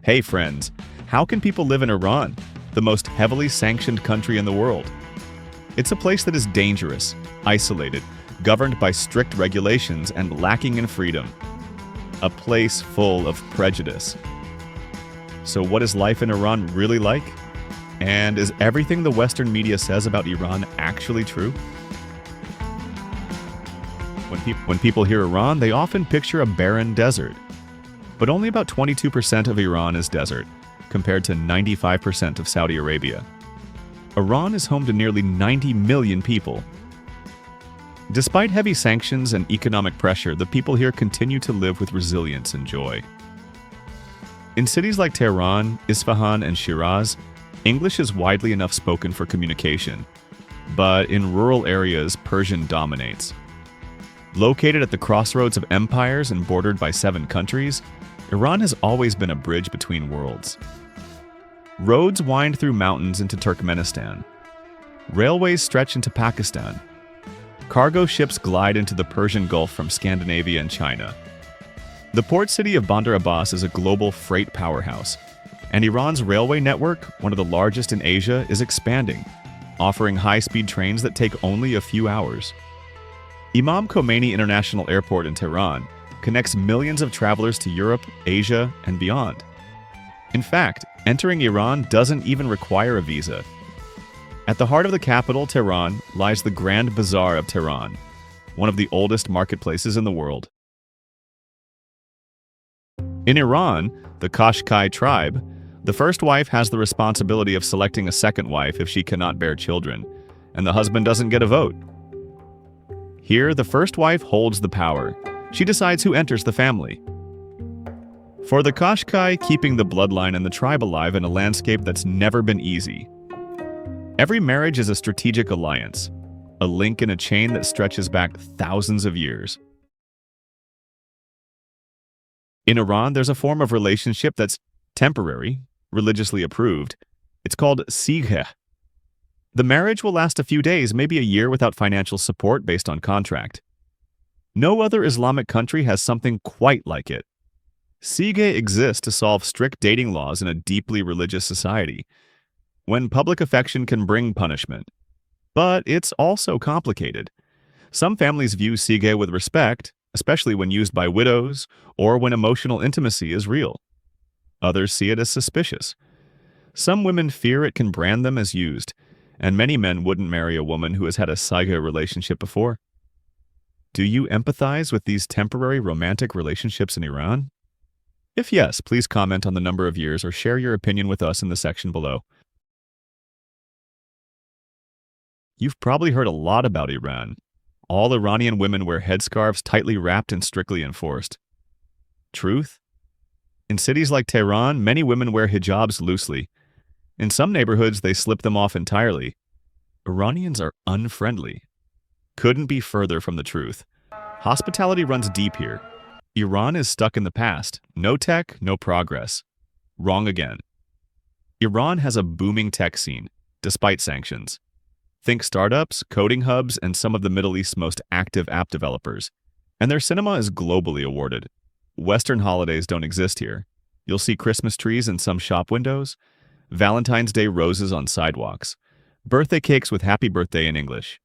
Hey friends, how can people live in Iran, the most heavily sanctioned country in the world? It's a place that is dangerous, isolated, governed by strict regulations, and lacking in freedom. A place full of prejudice. So what is life in Iran really like? And is everything the Western media says about Iran actually true? When people hear Iran, they often picture a barren desert. But only about 22% of Iran is desert, compared to 95% of Saudi Arabia. Iran is home to nearly 90 million people. Despite heavy sanctions and economic pressure, the people here continue to live with resilience and joy. In cities like Tehran, Isfahan, and Shiraz, English is widely enough spoken for communication. But in rural areas, Persian dominates. Located at the crossroads of empires and bordered by 7 countries, Iran has always been a bridge between worlds. Roads wind through mountains into Turkmenistan. Railways stretch into Pakistan. Cargo ships glide into the Persian Gulf from Scandinavia and China. The port city of Bandar Abbas is a global freight powerhouse, and Iran's railway network, one of the largest in Asia, is expanding, offering high-speed trains that take only a few hours. Imam Khomeini International Airport in Tehran connects millions of travelers to Europe, Asia, and beyond. In fact, entering Iran doesn't even require a visa. At the heart of the capital, Tehran, lies the Grand Bazaar of Tehran, one of the oldest marketplaces in the world. In Iran, the Qashqai tribe, the first wife has the responsibility of selecting a second wife if she cannot bear children, and the husband doesn't get a vote. Here, the first wife holds the power. She decides who enters the family. For the Qashqai, keeping the bloodline and the tribe alive in a landscape that's never been easy. Every marriage is a strategic alliance, a link in a chain that stretches back thousands of years. In Iran, there's a form of relationship that's temporary, religiously approved. It's called sigh. The marriage will last a few days, maybe a year, without financial support based on contract. No other Islamic country has something quite like it. Sigh exists to solve strict dating laws in a deeply religious society, when public affection can bring punishment. But it's also complicated. Some families view sigh with respect, especially when used by widows or when emotional intimacy is real. Others see it as suspicious. Some women fear it can brand them as used, and many men wouldn't marry a woman who has had a sigh relationship before. Do you empathize with these temporary romantic relationships in Iran? If yes, please comment on the number of years or share your opinion with us in the section below. You've probably heard a lot about Iran. All Iranian women wear headscarves tightly wrapped and strictly enforced. Truth? In cities like Tehran, many women wear hijabs loosely. In some neighborhoods, they slip them off entirely. Iranians are unfriendly. Couldn't be further from the truth. Hospitality runs deep here. Iran is stuck in the past. No tech, no progress. Wrong again. Iran has a booming tech scene, despite sanctions. Think startups, coding hubs, and some of the Middle East's most active app developers. And their cinema is globally awarded. Western holidays don't exist here. You'll see Christmas trees in some shop windows, Valentine's Day roses on sidewalks, birthday cakes with happy birthday in English.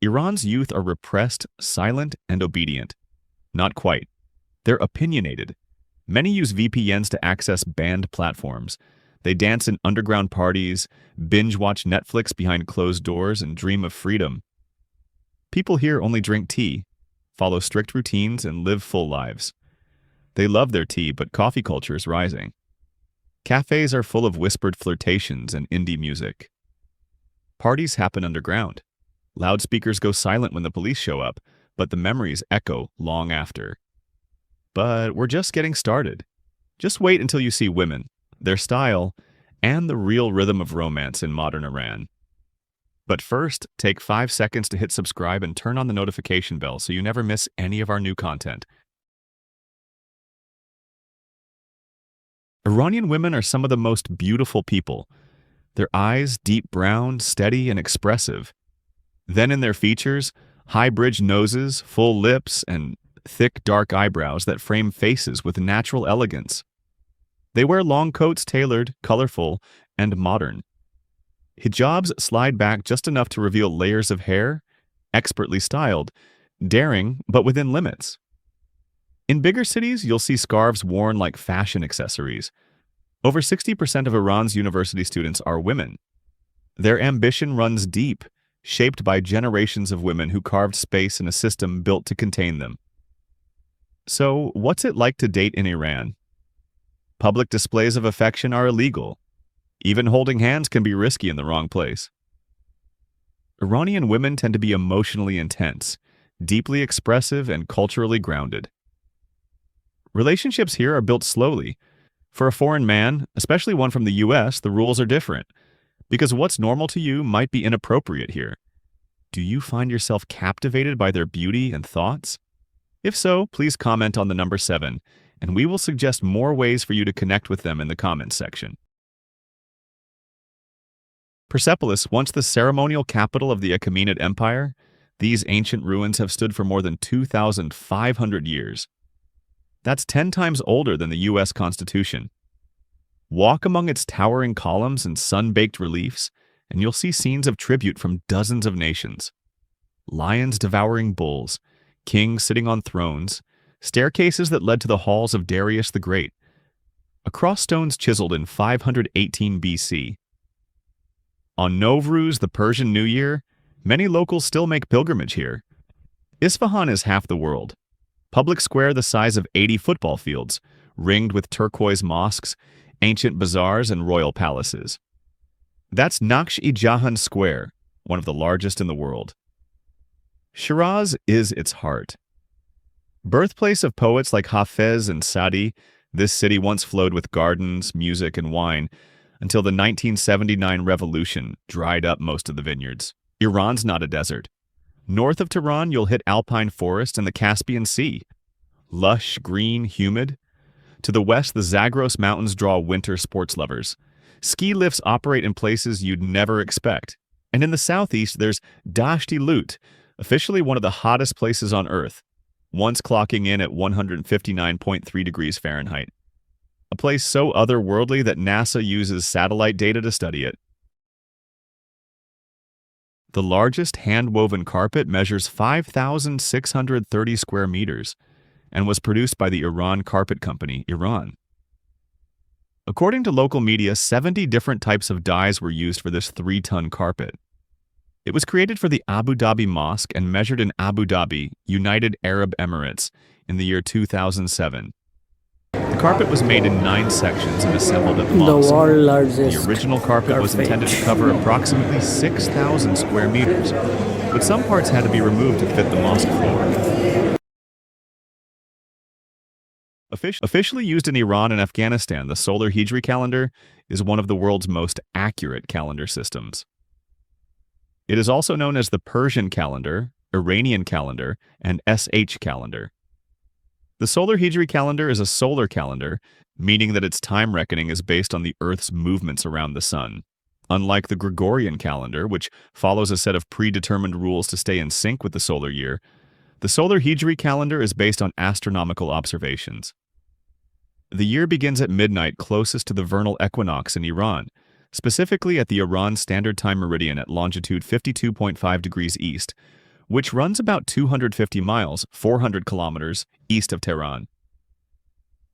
Iran's youth are repressed, silent, and obedient. Not quite. They're opinionated. Many use VPNs to access banned platforms. They dance in underground parties, binge-watch Netflix behind closed doors, and dream of freedom. People here only drink tea, follow strict routines, and live full lives. They love their tea, but coffee culture is rising. Cafes are full of whispered flirtations and indie music. Parties happen underground. Loudspeakers go silent when the police show up, but the memories echo long after. But we're just getting started. Just wait until you see women, their style, and the real rhythm of romance in modern Iran. But first, take 5 seconds to hit subscribe and turn on the notification bell so you never miss any of our new content. Iranian women are some of the most beautiful people. Their eyes, deep brown, steady, and expressive. Then in their features, high-bridged noses, full lips, and thick, dark eyebrows that frame faces with natural elegance. They wear long coats tailored, colorful, and modern. Hijabs slide back just enough to reveal layers of hair, expertly styled, daring but within limits. In bigger cities, you'll see scarves worn like fashion accessories. Over 60% of Iran's university students are women. Their ambition runs deep, shaped by generations of women who carved space in a system built to contain them. So, what's it like to date in Iran? Public displays of affection are illegal. Even holding hands can be risky in the wrong place. Iranian women tend to be emotionally intense, deeply expressive, and culturally grounded. Relationships here are built slowly. For a foreign man, especially one from the US, the rules are different, because what's normal to you might be inappropriate here. Do you find yourself captivated by their beauty and thoughts? If so, please comment on the number 7, and we will suggest more ways for you to connect with them in the comments section. Persepolis, once the ceremonial capital of the Achaemenid Empire, these ancient ruins have stood for more than 2,500 years. That's 10 times older than the US Constitution. Walk among its towering columns and sun-baked reliefs, and you'll see scenes of tribute from dozens of nations. Lions devouring bulls, kings sitting on thrones, staircases that led to the halls of Darius the Great, across stones chiseled in 518 BC. On Novruz, the Persian New Year, many locals still make pilgrimage here. Isfahan is half the world. Public square the size of 80 football fields, ringed with turquoise mosques, ancient bazaars, and royal palaces. That's Naksh-i-Jahan Square, one of the largest in the world. Shiraz is its heart. Birthplace of poets like Hafez and Sadi, this city once flowed with gardens, music, and wine until the 1979 revolution dried up most of the vineyards. Iran's not a desert. North of Tehran, you'll hit alpine forest and the Caspian Sea. Lush, green, humid. To the west, the Zagros Mountains draw winter sports lovers. Ski lifts operate in places you'd never expect. And in the southeast, there's Dashti Lut, officially one of the hottest places on Earth, once clocking in at 159.3 degrees Fahrenheit. A place so otherworldly that NASA uses satellite data to study it. The largest hand-woven carpet measures 5,630 square meters and was produced by the Iran Carpet Company, Iran. According to local media, 70 different types of dyes were used for this 3-ton carpet. It was created for the Abu Dhabi Mosque and measured in Abu Dhabi, United Arab Emirates, in the year 2007. The carpet was made in 9 sections and assembled at the mosque. The original carpet was intended to cover approximately 6,000 square meters, but some parts had to be removed to fit the mosque floor. Officially used in Iran and Afghanistan, the solar Hijri calendar is one of the world's most accurate calendar systems. It is also known as the Persian calendar, Iranian calendar, and SH calendar. The solar Hijri calendar is a solar calendar, meaning that its time reckoning is based on the Earth's movements around the sun. Unlike the Gregorian calendar, which follows a set of predetermined rules to stay in sync with the solar year, the solar Hijri calendar is based on astronomical observations. The year begins at midnight closest to the vernal equinox in Iran, specifically at the Iran Standard Time meridian at longitude 52.5 degrees east, which runs about 250 miles, 400 kilometers, east of Tehran.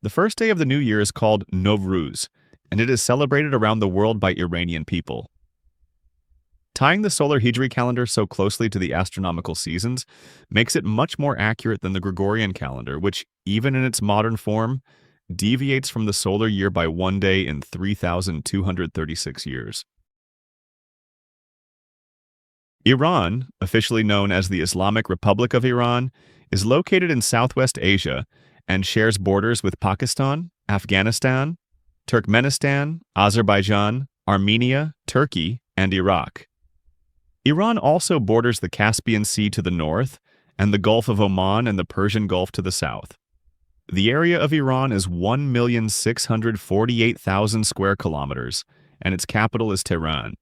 The first day of the new year is called Novruz, and it is celebrated around the world by Iranian people. Tying the solar Hijri calendar so closely to the astronomical seasons makes it much more accurate than the Gregorian calendar, which, even in its modern form, deviates from the solar year by 1 day in 3,236 years. Iran, officially known as the Islamic Republic of Iran, is located in Southwest Asia and shares borders with Pakistan, Afghanistan, Turkmenistan, Azerbaijan, Armenia, Turkey, and Iraq. Iran also borders the Caspian Sea to the north and the Gulf of Oman and the Persian Gulf to the south. The area of Iran is 1,648,000 square kilometers, and its capital is Tehran.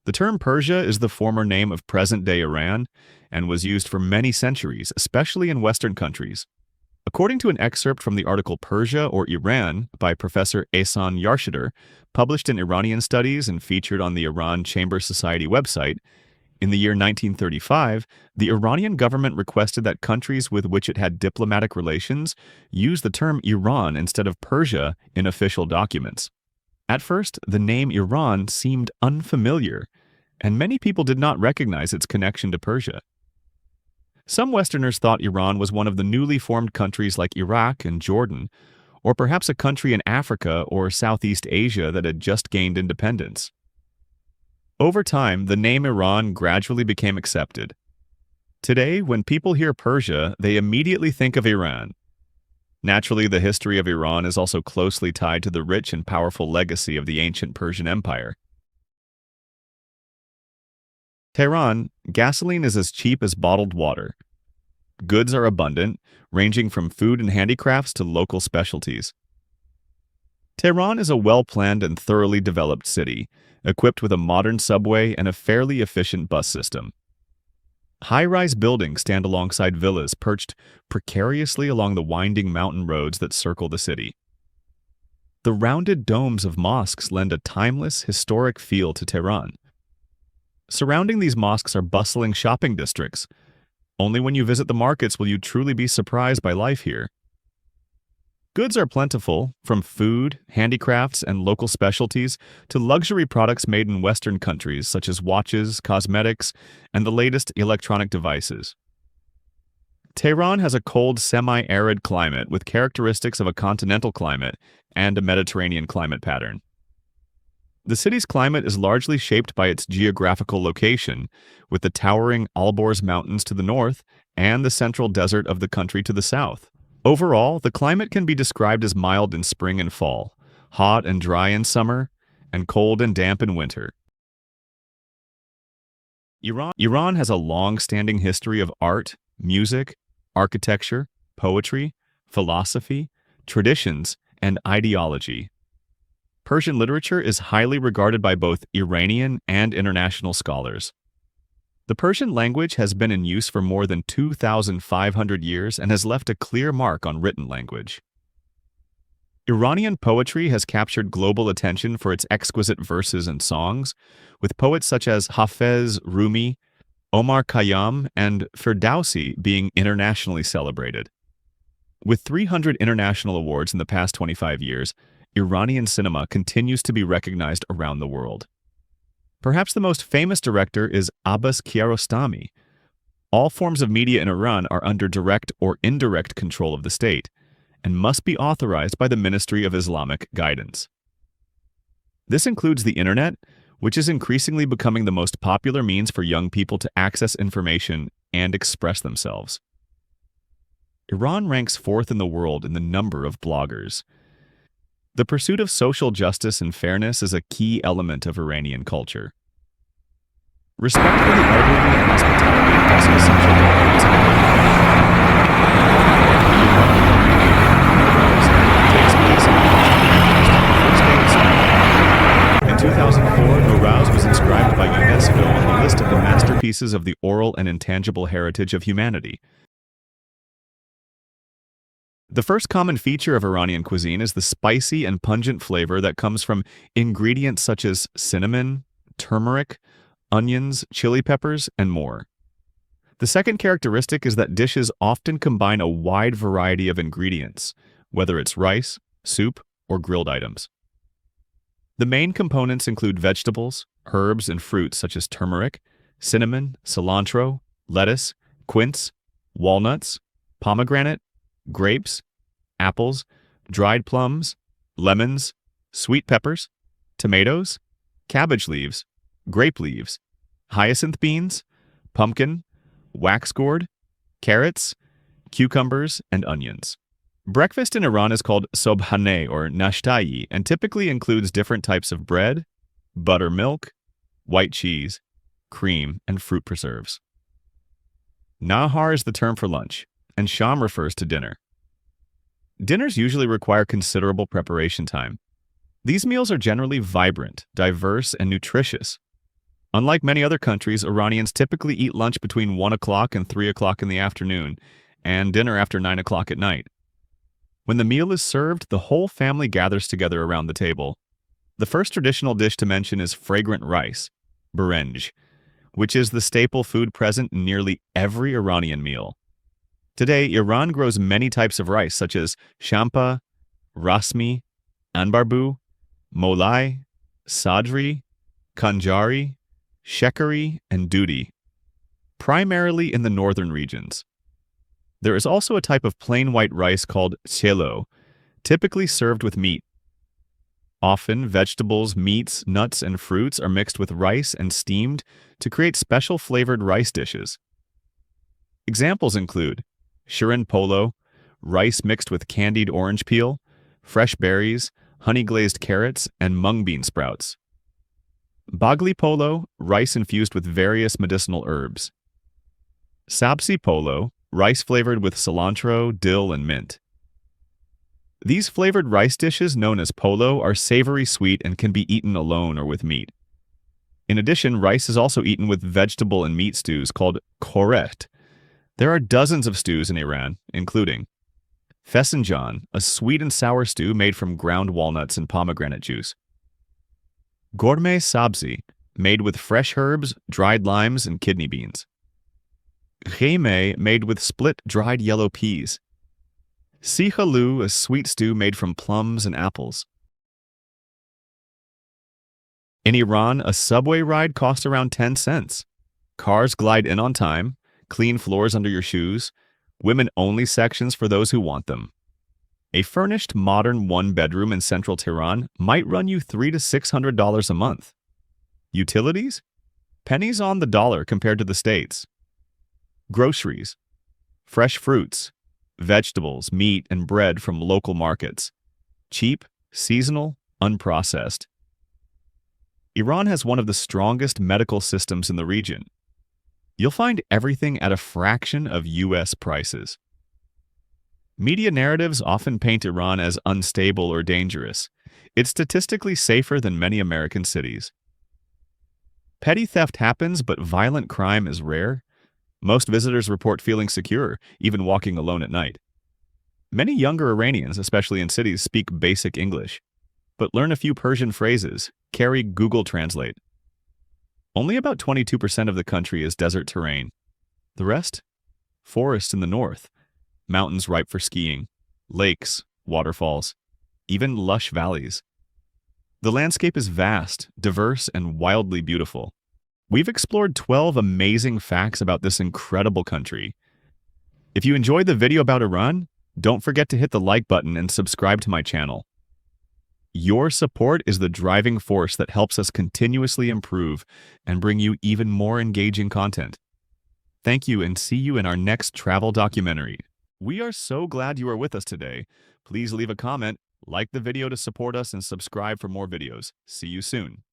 The term Persia is the former name of present-day Iran and was used for many centuries, especially in Western countries. According to an excerpt from the article Persia or Iran by Professor Ehsan Yarshadar, published in Iranian Studies and featured on the Iran Chamber Society website, in the year 1935, the Iranian government requested that countries with which it had diplomatic relations use the term Iran instead of Persia in official documents. At first, the name Iran seemed unfamiliar, and many people did not recognize its connection to Persia. Some Westerners thought Iran was one of the newly formed countries like Iraq and Jordan, or perhaps a country in Africa or Southeast Asia that had just gained independence. Over time, the name Iran gradually became accepted. Today, when people hear Persia, they immediately think of Iran. Naturally, the history of Iran is also closely tied to the rich and powerful legacy of the ancient Persian Empire. Tehran, gasoline is as cheap as bottled water. Goods are abundant, ranging from food and handicrafts to local specialties. Tehran is a well-planned and thoroughly developed city, equipped with a modern subway and a fairly efficient bus system. High-rise buildings stand alongside villas perched precariously along the winding mountain roads that circle the city. The rounded domes of mosques lend a timeless, historic feel to Tehran. Surrounding these mosques are bustling shopping districts. Only when you visit the markets will you truly be surprised by life here. Goods are plentiful, from food, handicrafts, and local specialties to luxury products made in Western countries such as watches, cosmetics, and the latest electronic devices. Tehran has a cold, semi-arid climate with characteristics of a continental climate and a Mediterranean climate pattern. The city's climate is largely shaped by its geographical location, with the towering Alborz Mountains to the north and the central desert of the country to the south. Overall, the climate can be described as mild in spring and fall, hot and dry in summer, and cold and damp in winter. Iran has a long-standing history of art, music, architecture, poetry, philosophy, traditions, and ideology. Persian literature is highly regarded by both Iranian and international scholars. The Persian language has been in use for more than 2,500 years and has left a clear mark on written language. Iranian poetry has captured global attention for its exquisite verses and songs, with poets such as Hafez, Rumi, Omar Khayyam, and Ferdowsi being internationally celebrated. With 300 international awards in the past 25 years, Iranian cinema continues to be recognized around the world. Perhaps the most famous director is Abbas Kiarostami. All forms of media in Iran are under direct or indirect control of the state and must be authorized by the Ministry of Islamic Guidance. This includes the internet, which is increasingly becoming the most popular means for young people to access information and express themselves. Iran ranks fourth in the world in the number of bloggers. The pursuit of social justice and fairness is a key element of Iranian culture. Respect for the elderly and hospitality are also essential elements of Iranian. In 2004, Nowruz was inscribed by UNESCO on the list of the masterpieces of the oral and intangible heritage of humanity. The first common feature of Iranian cuisine is the spicy and pungent flavor that comes from ingredients such as cinnamon, turmeric, onions, chili peppers, and more. The second characteristic is that dishes often combine a wide variety of ingredients, whether it's rice, soup, or grilled items. The main components include vegetables, herbs, and fruits such as turmeric, cinnamon, cilantro, lettuce, quince, walnuts, pomegranate, grapes, apples, dried plums, lemons, sweet peppers, tomatoes, cabbage leaves, grape leaves, hyacinth beans, pumpkin, wax gourd, carrots, cucumbers, and onions. Breakfast in Iran is called sobhaneh or nashtai and typically includes different types of bread, buttermilk, white cheese, cream, and fruit preserves. Nahar is the term for lunch, and sham refers to dinner. Dinners usually require considerable preparation time. These meals are generally vibrant, diverse, and nutritious. Unlike many other countries, Iranians typically eat lunch between 1 o'clock and 3 o'clock in the afternoon, and dinner after 9 o'clock at night. When the meal is served, the whole family gathers together around the table. The first traditional dish to mention is fragrant rice, barenj, which is the staple food present in nearly every Iranian meal. Today, Iran grows many types of rice such as champa, rasmi, anbarbu, molai, sadri, kanjari, shekari, and dudi, primarily in the northern regions. There is also a type of plain white rice called chelo, typically served with meat. Often, vegetables, meats, nuts, and fruits are mixed with rice and steamed to create special flavored rice dishes. Examples include shirin polo, rice mixed with candied orange peel, fresh berries, honey-glazed carrots, and mung bean sprouts. Bagli polo, rice infused with various medicinal herbs. Sabzi polo, rice flavored with cilantro, dill, and mint. These flavored rice dishes, known as polo, are savory sweet and can be eaten alone or with meat. In addition, rice is also eaten with vegetable and meat stews called koret. There are dozens of stews in Iran, including fesenjan, a sweet and sour stew made from ground walnuts and pomegranate juice. Gourmet sabzi, made with fresh herbs, dried limes, and kidney beans. Gheme, made with split dried yellow peas. Sihalu, a sweet stew made from plums and apples. In Iran, a subway ride costs around 10 cents. Cars glide in on time, clean floors under your shoes, women-only sections for those who want them. A furnished, modern one-bedroom in central Tehran might run you $300 to $600 a month. Utilities? Pennies on the dollar compared to the States. Groceries. Fresh fruits, vegetables, meat, and bread from local markets. Cheap, seasonal, unprocessed. Iran has one of the strongest medical systems in the region. You'll find everything at a fraction of U.S. prices. Media narratives often paint Iran as unstable or dangerous. It's statistically safer than many American cities. Petty theft happens, but violent crime is rare. Most visitors report feeling secure, even walking alone at night. Many younger Iranians, especially in cities, speak basic English, but learn a few Persian phrases, carry Google Translate. Only about 22% of the country is desert terrain. The rest? Forests in the north, mountains ripe for skiing, lakes, waterfalls, even lush valleys. The landscape is vast, diverse, and wildly beautiful. We've explored 12 amazing facts about this incredible country. If you enjoyed the video about Iran, don't forget to hit the like button and subscribe to my channel. Your support is the driving force that helps us continuously improve and bring you even more engaging content. Thank you, and see you in our next travel documentary. We are so glad you are with us today. Please leave a comment, like the video to support us, and subscribe for more videos. See you soon.